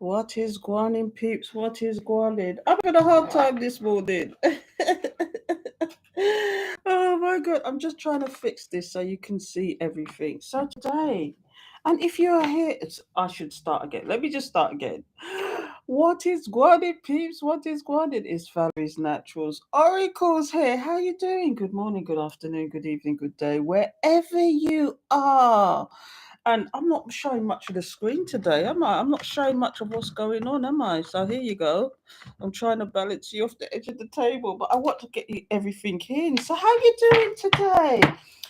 What is gwan peeps? What is gwan? I'm having a hard time this morning. Oh my god, I'm just trying to fix this so you can see everything. So today, and if you are here, I should start again. Let me just start again. What is gwan peeps? What is gwan? It's Valerie's Naturals. Oracles here. How you doing? Good morning, good afternoon, good evening, good day, wherever you are. And I'm not showing much of the screen today, am I? I'm not showing much of what's going on, am I? So here you go. I'm trying to balance you off the edge of the table, but I want to get you everything in. So how you doing today?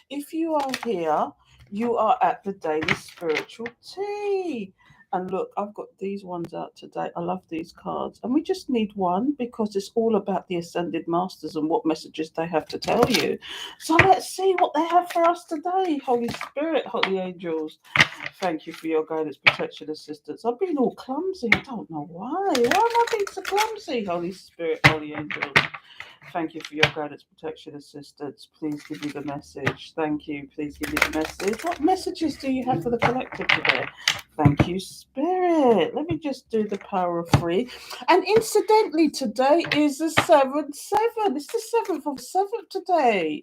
If you are here, you are at the Daily Spiritual Tea. And look, I've got these ones out today. I love these cards. And we just need one because it's all about the Ascended Masters and what messages they have to tell you. So let's see what they have for us today. Holy Spirit, Holy Angels, thank you for your guidance, protection, assistance. I've been all clumsy. I don't know why. Why am I being so clumsy? Holy Spirit, Holy Angels, thank you for your guidance, protection, assistance. Please give me the message. Thank you. Please give me the message. What messages do you have for the collective today? Thank you, Spirit. Let me just do the power of three. And incidentally, today is the 7/7. It's the 7th of 7th today.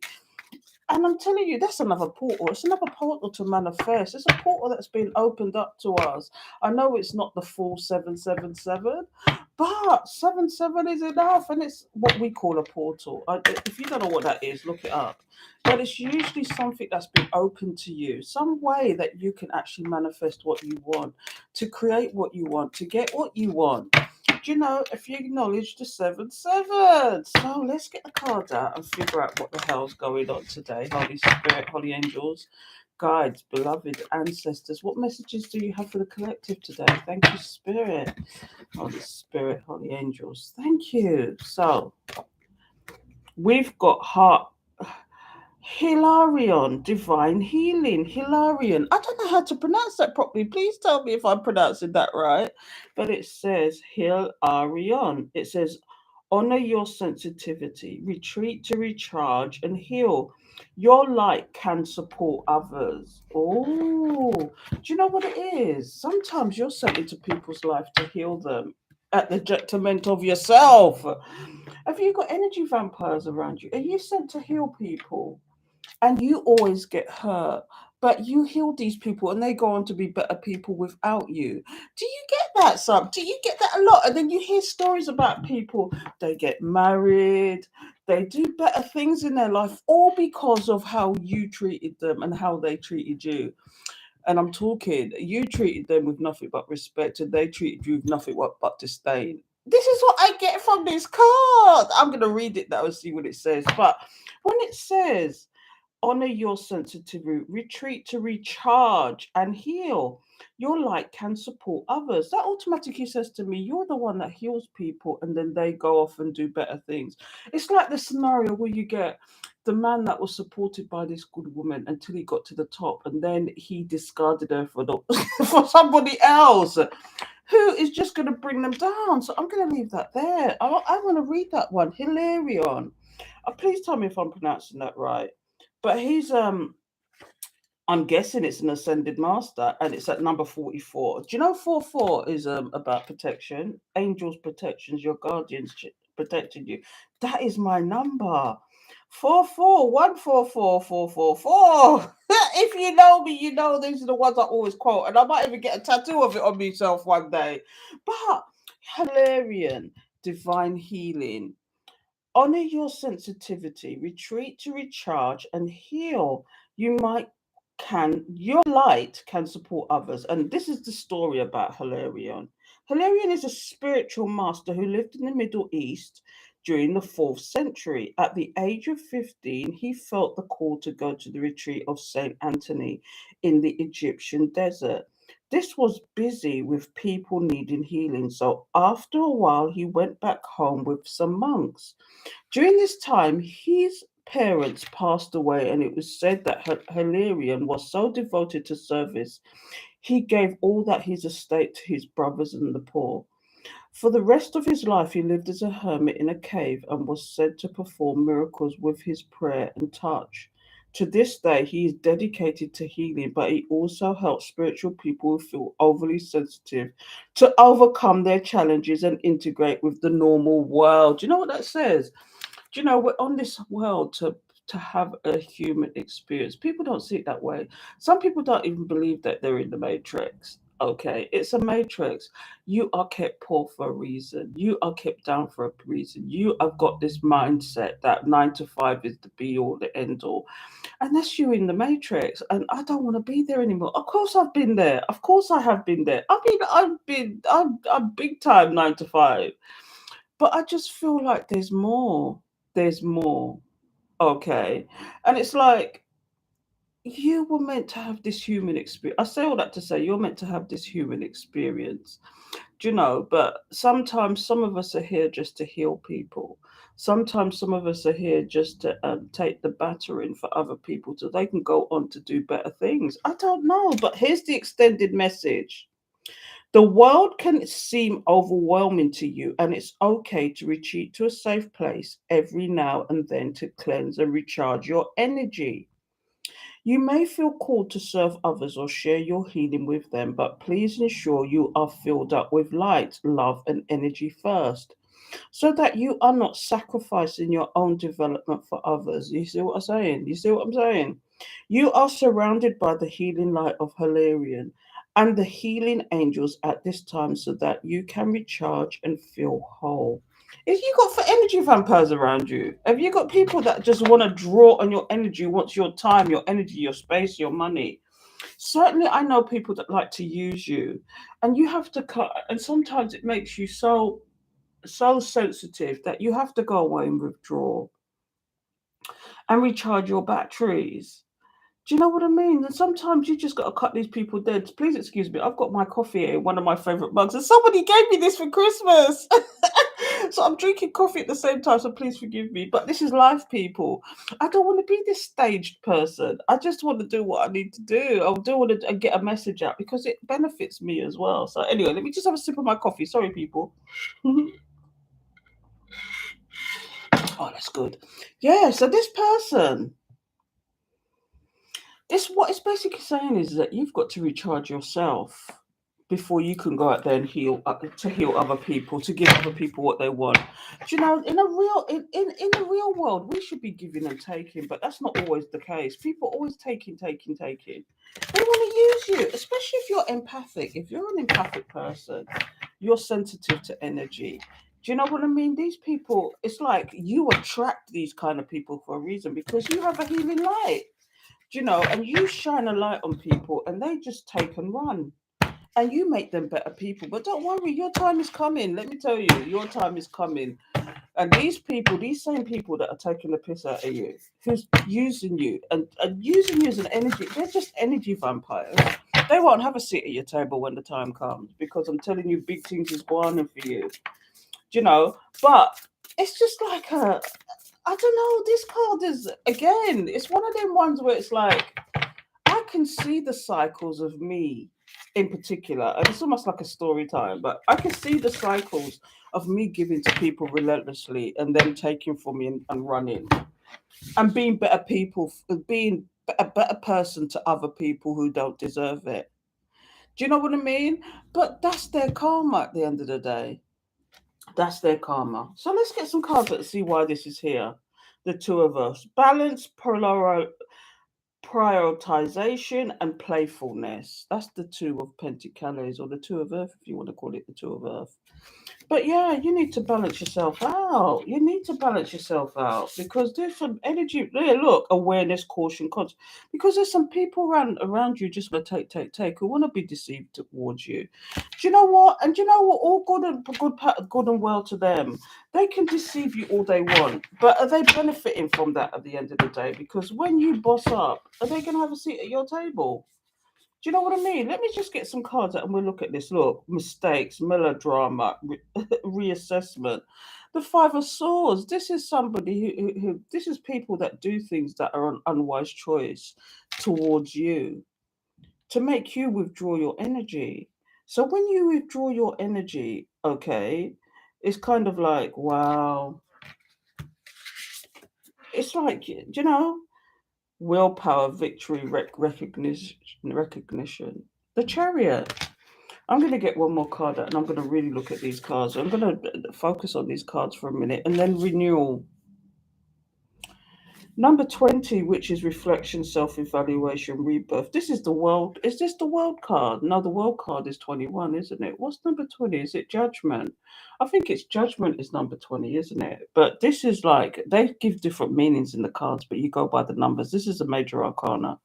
And I'm telling you, that's another portal. It's another portal to manifest. It's a portal that's been opened up to us. I know it's not the full 777, but 77 is enough. And it's what we call a portal. If you don't know what that is, look it up. But it's usually something that's been opened to you, some way that you can actually manifest what you want, to create what you want, to get what you want. Do you know, if you acknowledge the 7/7. So let's get the cards out and figure out what the hell's going on today. Holy Spirit, Holy Angels, guides, beloved ancestors, what messages do you have for the collective today? Thank you, Spirit. Holy Spirit, Holy Angels, thank you. So we've got heart. Hilarion, divine healing. Hilarion. I don't know how to pronounce that properly. Please tell me if I'm pronouncing that right. But it says Hilarion. It says, honor your sensitivity, retreat to recharge and heal. Your light can support others. Oh, do you know what it is? Sometimes you're sent into people's life to heal them at the detriment of yourself. Have you got energy vampires around you? Are you sent to heal people? And you always get hurt, but you heal these people and they go on to be better people without you. Do you get that, Sam? Do you get that a lot? And then you hear stories about people, they get married, they do better things in their life, all because of how you treated them and how they treated you. And I'm talking, you treated them with nothing but respect, and they treated you with nothing but disdain. This is what I get from this card. I'm going to read it now and see what it says. But when it says, honor your sensitivity, retreat to recharge and heal. Your light can support others. That automatically says to me, you're the one that heals people and then they go off and do better things. It's like the scenario where you get the man that was supported by this good woman until he got to the top and then he discarded her for, for somebody else who is just going to bring them down. So I'm going to leave that there. I want to read that one. Hilarion. Please tell me if I'm pronouncing that right. But he's I'm guessing it's an ascended master and it's at number 44. Do you know 44 is about protection, angels protections, your guardians protecting you. That is my number. 44144444. If you know me, you know these are the ones I always quote, and I might even get a tattoo of it on myself one day. But Hilarion, divine healing. Honor your sensitivity, retreat to recharge and heal. Your light can support others. And this is the story about Hilarion. Hilarion is a spiritual master who lived in the Middle East during the 4th century. At the age of 15, he felt the call to go to the retreat of St. Anthony in the Egyptian desert. This was busy with people needing healing, so after a while, he went back home with some monks. During this time, his parents passed away, and it was said that Hilarion was so devoted to service, he gave all that his estate to his brothers and the poor. For the rest of his life, he lived as a hermit in a cave and was said to perform miracles with his prayer and touch To this day, he is dedicated to healing, but he also helps spiritual people who feel overly sensitive to overcome their challenges and integrate with the normal world. Do you know what that says? Do you know we're on this world to have a human experience? People don't see it that way. Some people don't even believe that they're in the matrix. Okay, it's a matrix. You are kept poor for a reason. You are kept down for a reason. You have got this mindset that 9 to 5 is the be all, the end all, and that's you in the matrix. And I don't want to be there anymore. Of course, I've been there. Of course, I have been there. I'm big time 9 to 5. But I just feel like there's more. There's more. Okay. And it's like you were meant to have this human experience. I say all that to say you're meant to have this human experience. Do you know? But sometimes some of us are here just to heal people. Sometimes some of us are here just to take the battering for other people so they can go on to do better things. I don't know. But here's the extended message. The world can seem overwhelming to you, and it's okay to retreat to a safe place every now and then to cleanse and recharge your energy. You may feel called to serve others or share your healing with them, but please ensure you are filled up with light, love, and energy first, so that you are not sacrificing your own development for others. You see what I'm saying? You see what I'm saying? You are surrounded by the healing light of Hilarion and the healing angels at this time so that you can recharge and feel whole. If you got for energy vampires around you, have you got people that just want to draw on your energy, wants your time, your energy, your space, your money? Certainly, I know people that like to use you, and you have to cut. And sometimes it makes you so sensitive that you have to go away and withdraw and recharge your batteries. Do you know what I mean? And sometimes you just got to cut these people dead. Please excuse me. I've got my coffee here, one of my favorite mugs, and somebody gave me this for Christmas. So I'm drinking coffee at the same time. So please forgive me. But this is life, people. I don't want to be this staged person. I just want to do what I need to do. I do want to get a message out because it benefits me as well. So anyway, let me just have a sip of my coffee. Sorry, people. Oh, that's good. Yeah, so this person, it's what it's basically saying is that you've got to recharge yourself before you can go out there and heal to heal other people, to give other people what they want. Do you know, in the real world, we should be giving and taking, but that's not always the case. People always taking. They want to use you, especially if you're empathic. If you're an empathic person, you're sensitive to energy. Do you know what I mean? These people, it's like you attract these kind of people for a reason because you have a healing light, do you know, and you shine a light on people and they just take and run. And you make them better people. But don't worry, your time is coming. Let me tell you, your time is coming. And these people, these same people that are taking the piss out of you, who's using you and using you as an energy, they're just energy vampires. They won't have a seat at your table when the time comes because I'm telling you, big things is going on for you. Do you know? But it's just like I don't know. This card is again. It's one of them ones where it's like I can see the cycles of me in particular, and it's almost like a story time. But I can see the cycles of me giving to people relentlessly and then taking from me and running and being better people, being a better person to other people who don't deserve it. Do you know what I mean? But that's their karma at the end of the day. That's their karma. So let's get some cards and see why this is here. The two of us. Balance, prioritization, and playfulness. That's the two of pentacles, or the two of earth, if you want to call it the two of earth. But yeah, you need to balance yourself out. You need to balance yourself out because there's some energy there. Look, awareness, caution, because there's some people around you just want to take who want to be deceived towards you. Do you know what? And do you know what? All good and well to them. They can deceive you all they want, but are they benefiting from that at the end of the day? Because when you boss up, are they going to have a seat at your table? Do you know what I mean? Let me just get some cards out and we'll look at this. Look, mistakes, melodrama, reassessment. The Five of Swords. This is somebody who this is people that do things that are an unwise choice towards you to make you withdraw your energy. So when you withdraw your energy, okay, it's kind of like, wow. It's like, do you know? willpower, victory, recognition. The Chariot. I'm going to get one more card out and I'm going to really look at these cards. I'm going to focus on these cards for a minute and then renewal. Number 20, which is reflection, self evaluation, rebirth. This is the world. Is this the world card? No, the world card is 21, isn't it? What's number 20? Is it judgment? I think it's judgment is number 20, isn't it? But this is like, they give different meanings in the cards, but you go by the numbers. This is a major arcana.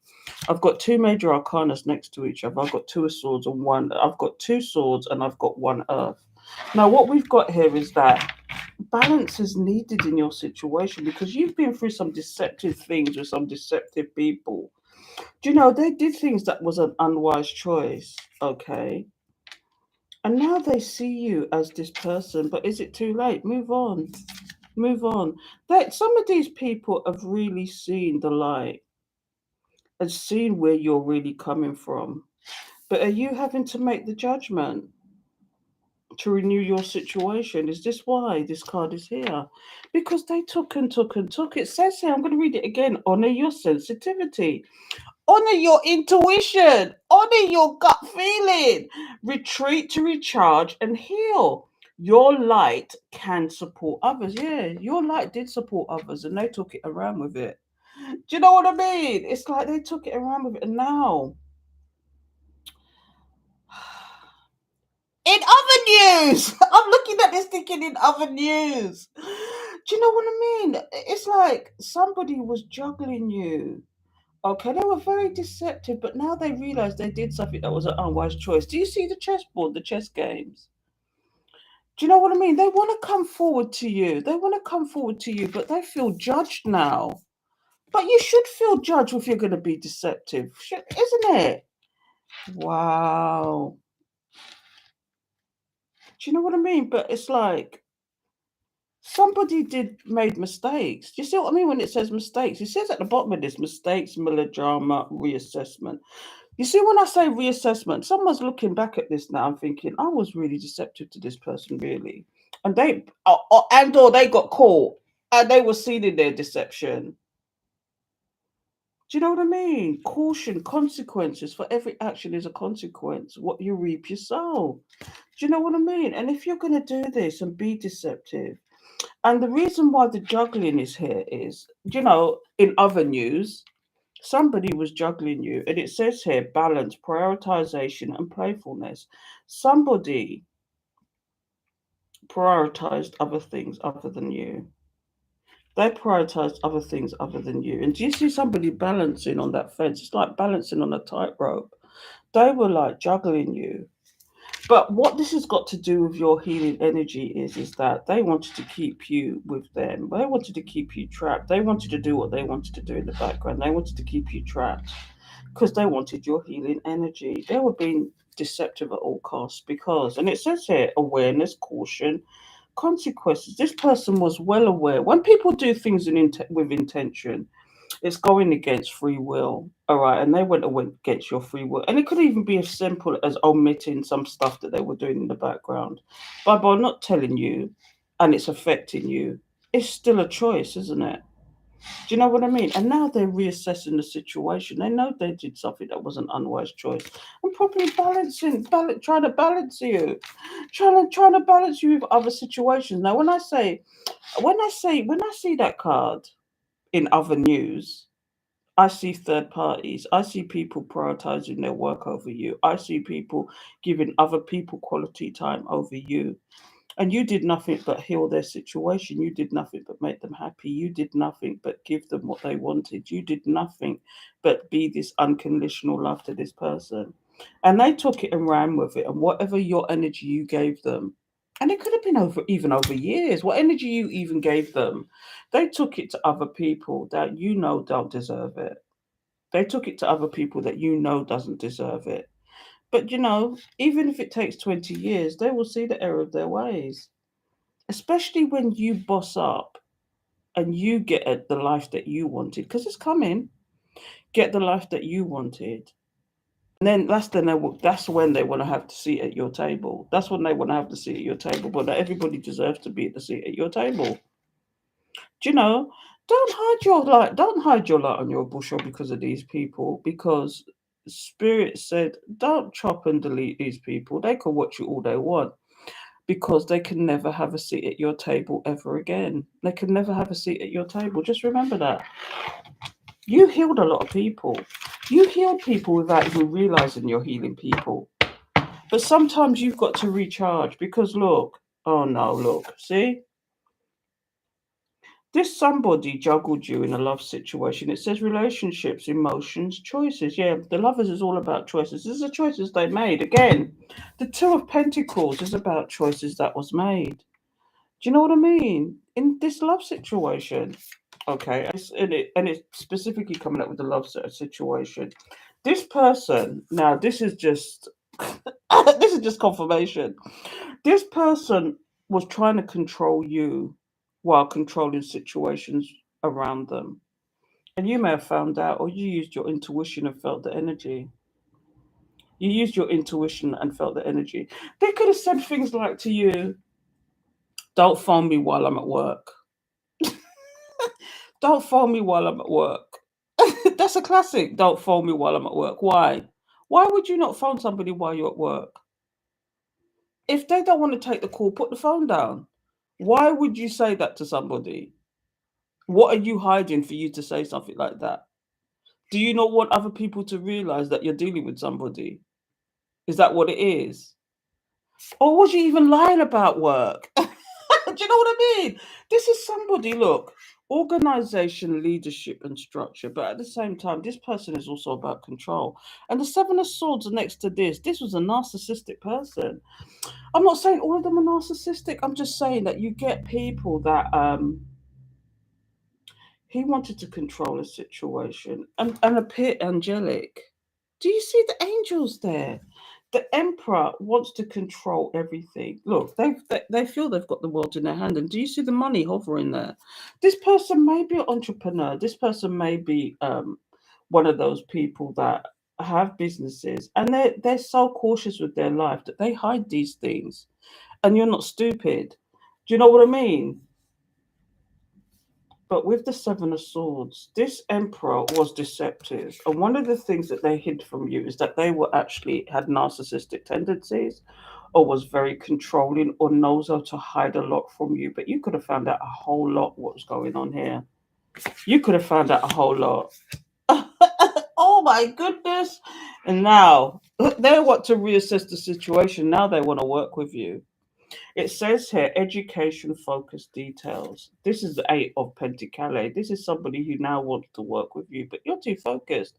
I've got two major arcanas next to each other. I've got two swords and one. I've got two swords and I've got one earth. Now, what we've got here is that balance is needed in your situation because you've been through some deceptive things with some deceptive people. Do you know they did things that was an unwise choice, okay? And now they see you as this person, but is it too late? Move on. Move on. That some of these people have really seen the light and seen where you're really coming from. But are you having to make the judgment to renew your situation? Is this why this card is here? Because they took and took and took. It says here, I'm going to read it again, honor your sensitivity, honor your intuition, honor your gut feeling, retreat to recharge and heal. Your light can support others. Yeah, your light did support others and they took it around with it. Do you know what I mean? It's like they took it around with it and now in other news, I'm looking at this thinking in other news. Do you know what I mean? It's like somebody was juggling you. Okay, they were very deceptive, but now they realize they did something that was an unwise choice. Do you see the chessboard, the chess games? Do you know what I mean? They want to come forward to you. They want to come forward to you, but they feel judged now. But you should feel judged if you're going to be deceptive, isn't it? Wow. Do you know what I mean? But it's like somebody did made mistakes. Do you see what I mean when it says mistakes? It says at the bottom of this mistakes, melodrama, reassessment. You see, when I say reassessment, someone's looking back at this now and thinking, I was really deceptive to this person, really. And or they got caught and they were seen in their deception. Do you know what I mean? Caution, consequences. For every action is a consequence. What you reap, you sow. Do you know what I mean? And if you're going to do this and be deceptive, and the reason why the juggling is here is, in other news, somebody was juggling you, and it says here balance, prioritization, and playfulness. Somebody prioritized other things other than you. They prioritized other things other than you. And do you see somebody balancing on that fence? It's like balancing on a tightrope. They were like juggling you. But what this has got to do with your healing energy is that they wanted to keep you with them. They wanted to keep you trapped. They wanted to do what they wanted to do in the background. They wanted to keep you trapped because they wanted your healing energy. They were being deceptive at all costs because, and it says here, awareness, caution, consequences. This person was well aware. When people do things with intention, it's going against free will. All right. And they went against your free will. And it could even be as simple as omitting some stuff that they were doing in the background. But by not telling you and it's affecting you, it's still a choice, isn't it? Do you know what I mean? And now they're reassessing the situation. They know they did something that was an unwise choice. And probably trying to balance you, trying to balance you with other situations. Now, when I see that card in other news, I see third parties. I see people prioritizing their work over you. I see people giving other people quality time over you. And you did nothing but heal their situation. You did nothing but make them happy. You did nothing but give them what they wanted. You did nothing but be this unconditional love to this person. And they took it and ran with it. And whatever your energy you gave them, and it could have been over years, what energy you even gave them, they took it to other people that don't deserve it. They took it to other people that doesn't deserve it. But even if it takes 20 years, they will see the error of their ways. Especially when you boss up and you get the life that you wanted, because it's coming. Get the life that you wanted. And then that's when they want to have to sit at your table. That's when they want to have to sit at your table. But not everybody deserves to be at the seat at your table. Do you know? don't hide your light on your bushel because of these people, because spirit said don't chop and delete these people. They can watch you all they want, because they can never have a seat at your table ever again. They can never have a seat at your table. Just remember that. You healed a lot of people. You healed people without even realizing you're healing people. But sometimes you've got to recharge, because look, oh no, look, see? This somebody juggled you in a love situation. It says relationships, emotions, choices. Yeah, the lovers is all about choices. These are choices they made. Again, the Two of Pentacles is about choices that was made. Do you know what I mean? In this love situation. Okay, and it's specifically coming up with the love situation. This person, now this is just this is just confirmation. This person was trying to control you while controlling situations around them. And you may have found out, or you used your intuition and felt the energy. You used your intuition and felt the energy. They could have said things like to you, don't phone me while I'm at work. Don't phone me while I'm at work. That's a classic. Don't phone me while I'm at work. Why? Why would you not phone somebody while you're at work? If they don't want to take the call, put the phone down. Why would you say that to somebody? What are you hiding for you to say something like that? Do you not want other people to realize that you're dealing with somebody? Is that what it is? Or was you even lying about work? Do you know what I mean? This is somebody, look, organization, leadership, and structure. But at the same time, this person is also about control. And the Seven of Swords are next to this. This was a narcissistic person. I'm not saying all of them are narcissistic. I'm just saying that you get people that he wanted to control a situation and appear angelic. Do you see the angels there? The emperor wants to control everything. Look, they feel they've got the world in their hand. And do you see the money hovering there? This person may be an entrepreneur. This person may be one of those people that have businesses, and they're so cautious with their life that they hide these things. And you're not stupid. Do you know what I mean? But with the Seven of Swords, this emperor was deceptive. And one of the things that they hid from you is that they were actually had narcissistic tendencies, or was very controlling, or knows how to hide a lot from you. But you could have found out a whole lot what was going on here. You could have found out a whole lot. Oh my goodness. And now they want to reassess the situation. Now they want to work with you. It says here, education focused details. This is the Eight of Pentacles. This is somebody who now wants to work with you, but you're too focused,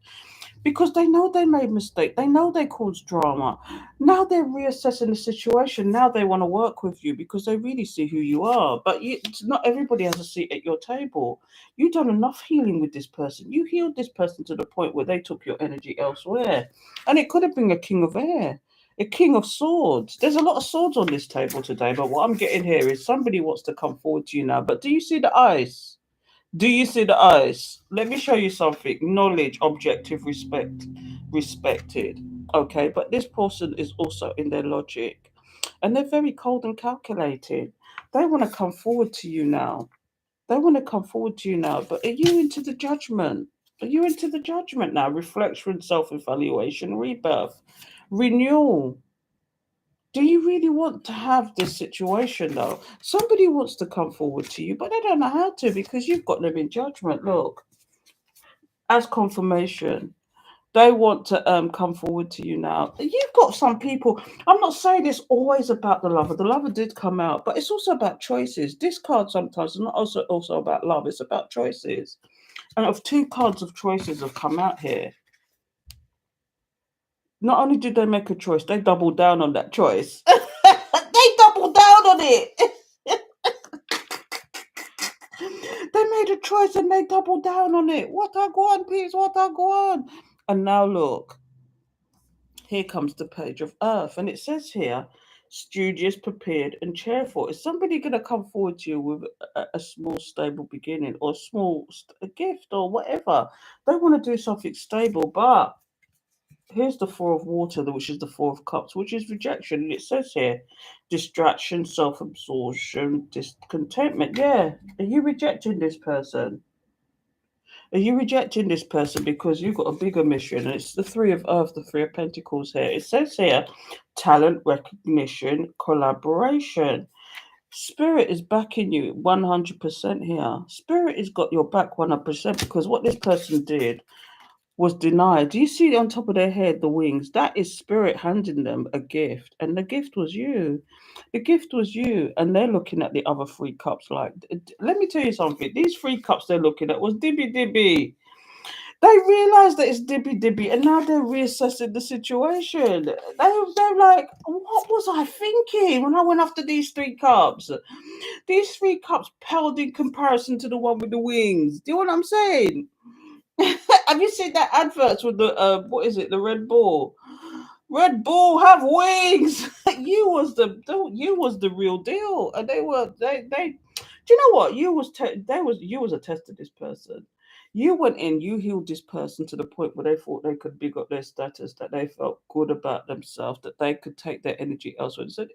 because they know they made mistake. They know they caused drama. Now they're reassessing the situation. Now they want to work with you because they really see who you are. But not everybody has a seat at your table. You've done enough healing with this person. You healed this person to the point where they took your energy elsewhere. And it could have been a king of air. A king of swords. There's a lot of swords on this table today, but what I'm getting here is somebody wants to come forward to you now. But do you see the eyes? Do you see the eyes? Let me show you something. Knowledge, objective, respected. Okay, but this person is also in their logic, and they're very cold and calculated. They want to come forward to you now. They want to come forward to you now, but are you into the judgment? Are you into the judgment now? Reflection, self evaluation, rebirth, renewal. Do you really want to have this situation though? Somebody wants to come forward to you, but they don't know how to, because you've got them in judgment. Look, as confirmation, they want to come forward to you now. You've got some people. I'm not saying it's always about the lover. The lover did come out, but it's also about choices. This card sometimes is not also about love. It's about choices. And of two cards of choices have come out here. Not only did they make a choice, they doubled down on that choice. They doubled down on it. They made a choice and they doubled down on it. What a gwan, peeps, what a gwan. And now look, here comes the page of earth. And it says here, studious, prepared, and cheerful. Is somebody going to come forward to you with a small, stable beginning, or a gift, or whatever? They want to do something stable, but here's the Four of Water, which is the Four of Cups, which is rejection. And it says here, distraction, self-absorption, discontentment. Yeah, are you rejecting this person? Are you rejecting this person because you've got a bigger mission? And it's the Three of Earth, the Three of Pentacles here. It says here talent, recognition, collaboration. Spirit is backing you 100% here. Spirit has got your back 100% because what this person did was denied. Do you see on top of their head the wings? That is spirit handing them a gift, and the gift was you. The gift was you, and they're looking at the other three cups like. Let me tell you something. These three cups they're looking at was dibby dibby. They realised that it's dibby dibby, and now they're reassessing the situation. They're like, what was I thinking when I went after these three cups? These three cups paled in comparison to the one with the wings. Do you know what I'm saying? Have you seen that adverts with the what is it, the Red Bull? Red Bull have wings. You was the real deal, and they. Do you know what you was a test of this person. You went in, you healed this person to the point where they thought they could big up their status, that they felt good about themselves, that they could take their energy elsewhere. So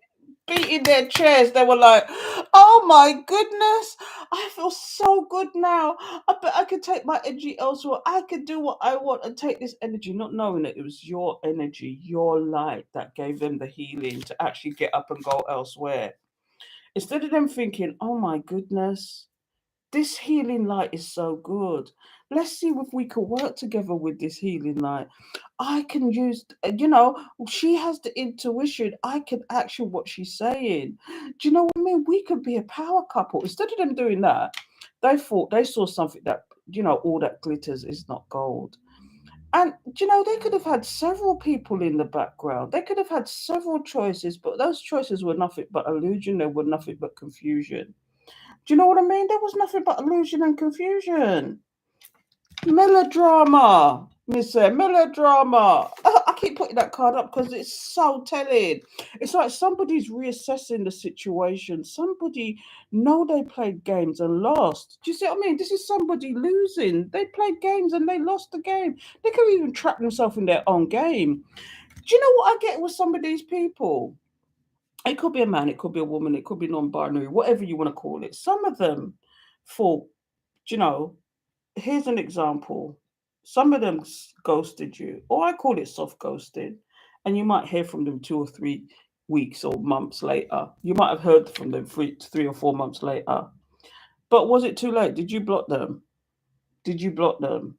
beating their chairs. They were like, "Oh my goodness, I feel so good now. I bet I could take my energy elsewhere. I could do what I want and take this energy," not knowing that it was your energy, your light that gave them the healing to actually get up and go elsewhere. Instead of them thinking, "Oh my goodness, this healing light is so good. Let's see if we can work together with this healing light. I can use, she has the intuition. I can action what she's saying. Do you know what I mean? We could be a power couple." Instead of them doing that, they thought they saw something that, all that glitters is not gold. And, they could have had several people in the background. They could have had several choices, but those choices were nothing but illusion. They were nothing but confusion. Do you know what I mean? There was nothing but illusion and confusion. Melodrama, Miss melodrama. I keep putting that card up because it's so telling. It's like somebody's reassessing the situation. Somebody know they played games and lost. Do you see what I mean? This is somebody losing. They played games and they lost the game. They could even trap themselves in their own game. Do you know what I get with some of these people? It could be a man, it could be a woman, it could be non-binary, whatever you want to call it. Some of them thought, you know, here's an example. Some of them ghosted you, or I call it soft ghosting, and you might hear from them 2 or 3 weeks or months later. You might have heard from them 3 or 4 months later. But was it too late? Did you block them? Did you block them?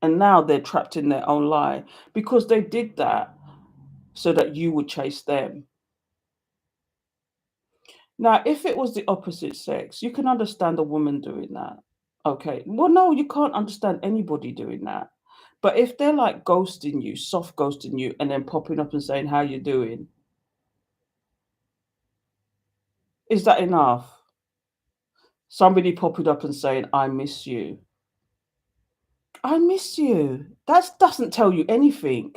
And now they're trapped in their own lie because they did that so that you would chase them. Now, if it was the opposite sex, you can understand a woman doing that. Okay. Well, no, you can't understand anybody doing that. But if they're like ghosting you, soft ghosting you, and then popping up and saying, "How you doing?" Is that enough? Somebody popping up and saying, "I miss you." I miss you. That doesn't tell you anything.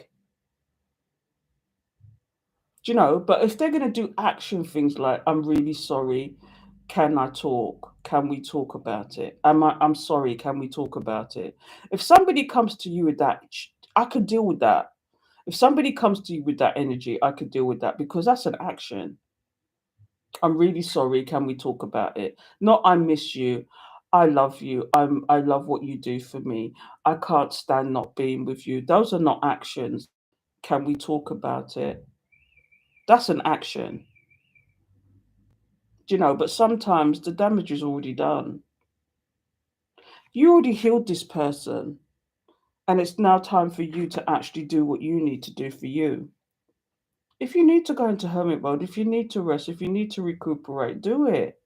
Do you know? But if they're going to do action things like, "I'm really sorry. Can I talk? Can we talk about it? I'm sorry. Can we talk about it?" If somebody comes to you with that, I could deal with that. If somebody comes to you with that energy, I could deal with that because that's an action. "I'm really sorry. Can we talk about it?" Not "I miss you. I love you. I love what you do for me. I can't stand not being with you." Those are not actions. "Can we talk about it?" That's an action. But sometimes the damage is already done. You already healed this person, and it's now time for you to actually do what you need to do for you. If you need to go into hermit mode, if you need to rest, if you need to recuperate, do it.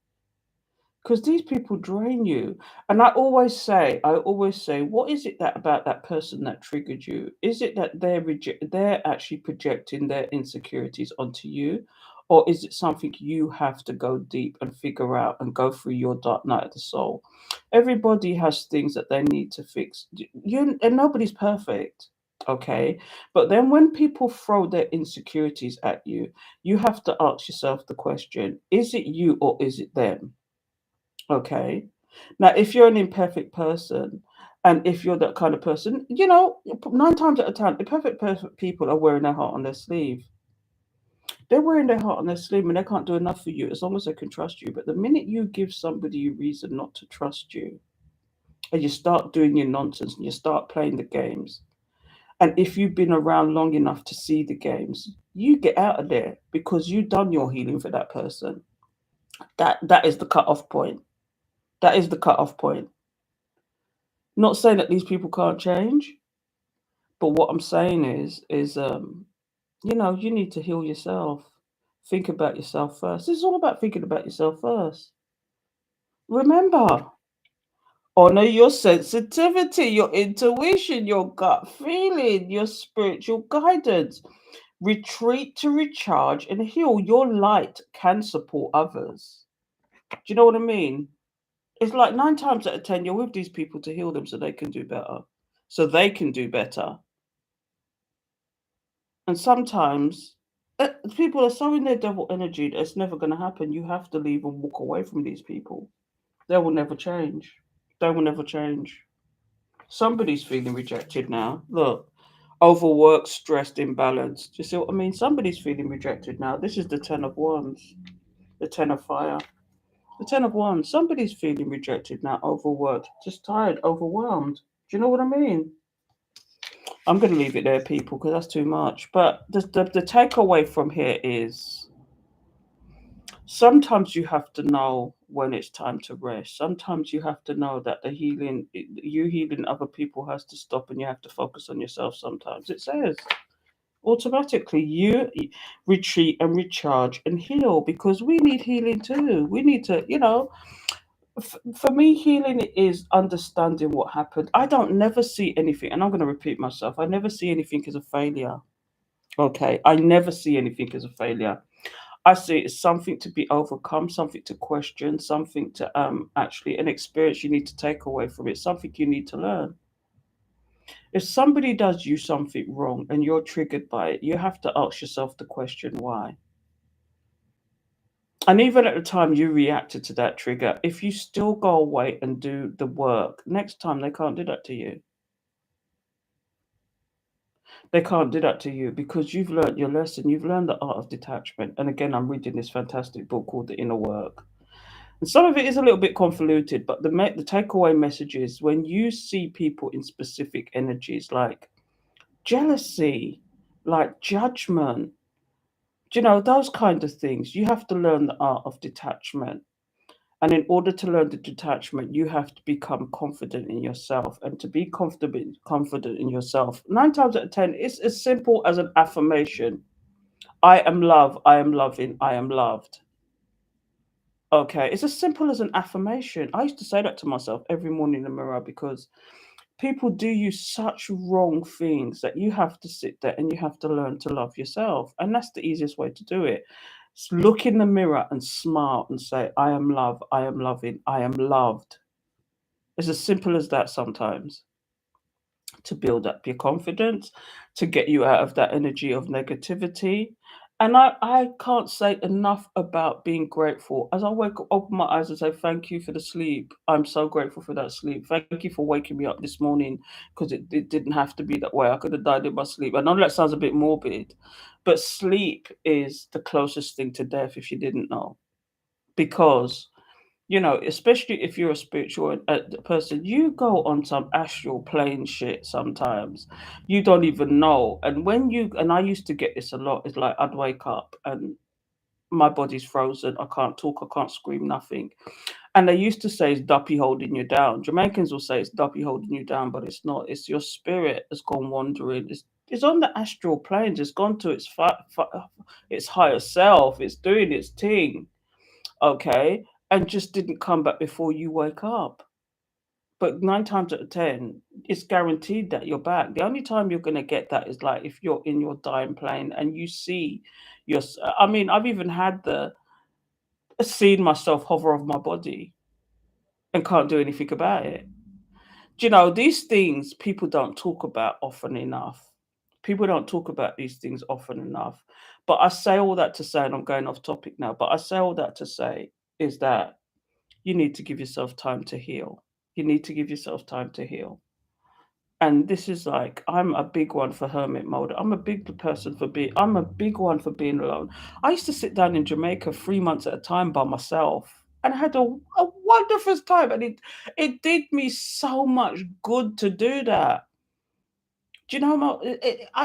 Because these people drain you. And I always say, what is it that about that person that triggered you? Is it that they're actually projecting their insecurities onto you? Or is it something you have to go deep and figure out and go through your dark night of the soul? Everybody has things that they need to fix. And nobody's perfect. Okay. But then when people throw their insecurities at you, you have to ask yourself the question, is it you or is it them? Okay. Now, if you're an imperfect person, and if you're that kind of person, 9 times out of 10, perfect people are wearing their heart on their sleeve. They're wearing their heart on their sleeve and they can't do enough for you as long as they can trust you. But the minute you give somebody a reason not to trust you, and you start doing your nonsense and you start playing the games. And if you've been around long enough to see the games, you get out of there because you've done your healing for that person. That is the cut off point. That is the cut off point. Not saying that these people can't change, but what I'm saying is you need to heal yourself. Think about yourself first. This is all about thinking about yourself first. Remember, honor your sensitivity, your intuition, your gut feeling, your spiritual guidance. Retreat to recharge and heal. Your light can support others. Do you know what I mean? It's like 9 times out of 10, you're with these people to heal them so they can do better. So they can do better. And sometimes people are so in their devil energy that it's never going to happen. You have to leave and walk away from these people. They will never change. They will never change. Somebody's feeling rejected now. Look, overworked, stressed, imbalanced. Do you see what I mean? Somebody's feeling rejected now. This is the Ten of Wands, the Ten of Fire. The Ten of Wands. Somebody's feeling rejected now, overworked, just tired, overwhelmed. Do you know what I mean? I'm going to leave it there, people, because that's too much. But the takeaway from here is sometimes you have to know when it's time to rest. Sometimes you have to know that you healing other people has to stop and you have to focus on yourself sometimes. It says automatically you retreat and recharge and heal because we need healing too. We need to, for me, healing is understanding what happened. I don't never see anything, and I'm going to repeat myself. I never see anything as a failure. Okay, I never see anything as a failure. I see it as something to be overcome, something to question, something to actually an experience you need to take away from it, something you need to learn. If somebody does you something wrong and you're triggered by it, you have to ask yourself the question why. And even at the time you reacted to that trigger, if you still go away and do the work, next time they can't do that to you. They can't do that to you because you've learned your lesson. You've learned the art of detachment. And again, I'm reading this fantastic book called The Inner Work. And some of it is a little bit convoluted, but the takeaway message is when you see people in specific energies like jealousy, like judgment, those kind of things, you have to learn the art of detachment. And in order to learn the detachment, you have to become confident in yourself. And to be confident in yourself, 9 times out of 10, it's as simple as an affirmation. I am love, I am loving, I am loved. Okay, it's as simple as an affirmation. I used to say that to myself every morning in the mirror because people do you such wrong things that you have to sit there and you have to learn to love yourself. And that's the easiest way to do it. Look in the mirror and smile and say, I am love, I am loving, I am loved. It's as simple as that sometimes to build up your confidence, to get you out of that energy of negativity. And I can't say enough about being grateful. As I wake up, open my eyes and say, thank you for the sleep. I'm so grateful for that sleep. Thank you for waking me up this morning because it didn't have to be that way. I could have died in my sleep. I know that sounds a bit morbid, but sleep is the closest thing to death if you didn't know. Because especially if you're a spiritual person, you go on some astral plane shit sometimes. You don't even know. And I used to get this a lot. It's like I'd wake up and my body's frozen. I can't talk. I can't scream, nothing. And they used to say it's duppy holding you down. Jamaicans will say it's duppy holding you down, but it's not. It's your spirit has gone wandering. It's on the astral planes. It's gone to its higher self. It's doing its thing. Okay, and just didn't come back before you wake up. But 9 times out of 10, it's guaranteed that you're back. The only time you're going to get that is like if you're in your dying plane and you see your. I mean, I've even had the seen myself hover over my body and can't do anything about it. These things people don't talk about often enough. People don't talk about these things often enough. But I say all that to say, and I'm going off topic now, but I say all that to say is that you need to give yourself time to heal. You need to give yourself time to heal. And this is like, I'm a big one for hermit mode. I'm a big one for being alone. I used to sit down in Jamaica 3 months at a time by myself. and had a wonderful time. And it did me so much good to do that. Do you know how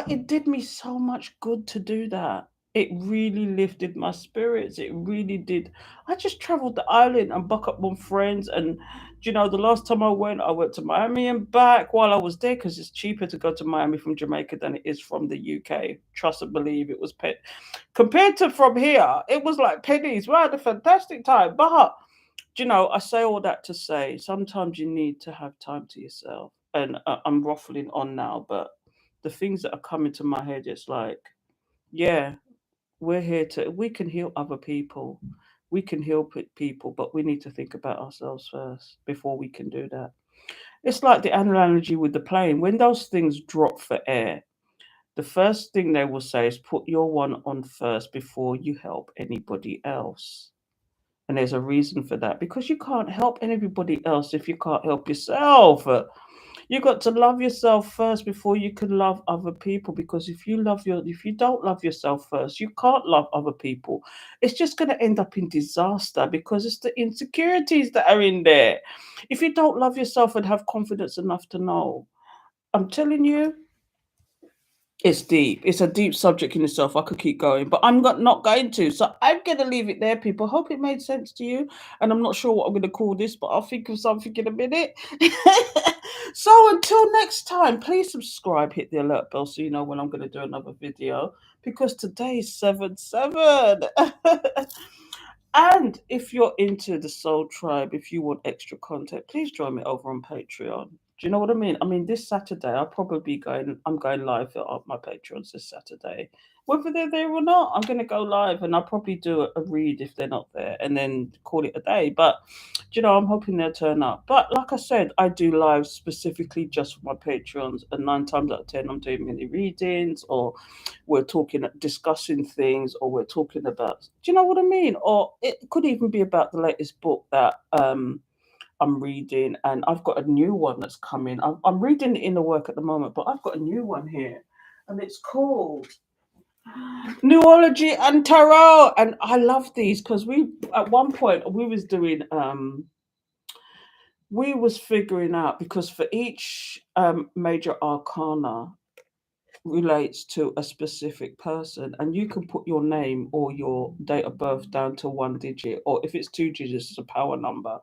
it did me so much good to do that. It really lifted my spirits. It really did. I just traveled the island and buck up on friends. And the last time I went to Miami and back while I was there because it's cheaper to go to Miami from Jamaica than it is from the UK. Trust and believe it was compared to from here. It was like pennies. We had a fantastic time, but I say all that to say sometimes you need to have time to yourself. And I'm waffling on now, but the things that are coming to my head, it's like, yeah, we can heal other people. We can heal people, but we need to think about ourselves first before we can do that. It's like the analogy with the plane. When those things drop for air, the first thing they will say is put your one on first before you help anybody else. And there's a reason for that because you can't help anybody else if you can't help yourself. You got to love yourself first before you can love other people. Because if you don't love yourself first, you can't love other people. It's just going to end up in disaster because it's the insecurities that are in there. If you don't love yourself and have confidence enough to know, I'm telling you, it's deep. It's a deep subject in itself. I could keep going, but not going to. So I'm going to leave it there, people. Hope it made sense to you. And I'm not sure what I'm going to call this, but I'll think of something in a minute. So until next time, please subscribe, hit the alert bell so you know when I'm going to do another video because today is 7/7. And if you're into the Soul Tribe, if you want extra content, please join me over on Patreon. Do you know what I mean? I mean, this Saturday, I'm going live on my Patreons this Saturday. Whether they're there or not, I'm going to go live and I'll probably do a read if they're not there and then call it a day. But, I'm hoping they'll turn up. But like I said, I do live specifically just for my Patreons. And 9 times out of 10, I'm doing mini readings or we're discussing things, or we're talking about, do you know what I mean? Or it could even be about the latest book that I'm reading, and I've got a new one that's coming. I'm reading the inner work at the moment, but I've got a new one here, and it's called Nuology and Tarot. And I love these because we at one point we was figuring out because for each major arcana relates to a specific person, and you can put your name or your date of birth down to 1 digit, or if it's 2 digits, it's a power number,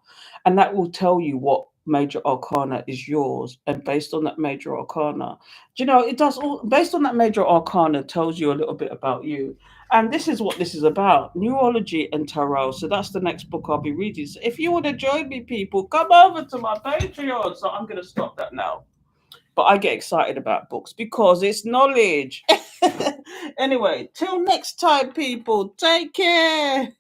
and that will tell you what major arcana is yours. And based on that major arcana, it does all based on that major arcana tells you a little bit about you. And this is what this is about, neurology and tarot. So that's the next book I'll be reading. So if you want to join me, people, come over to my Patreon. So I'm going to stop that now, but I get excited about books because it's knowledge. Anyway, till next time, people, take care.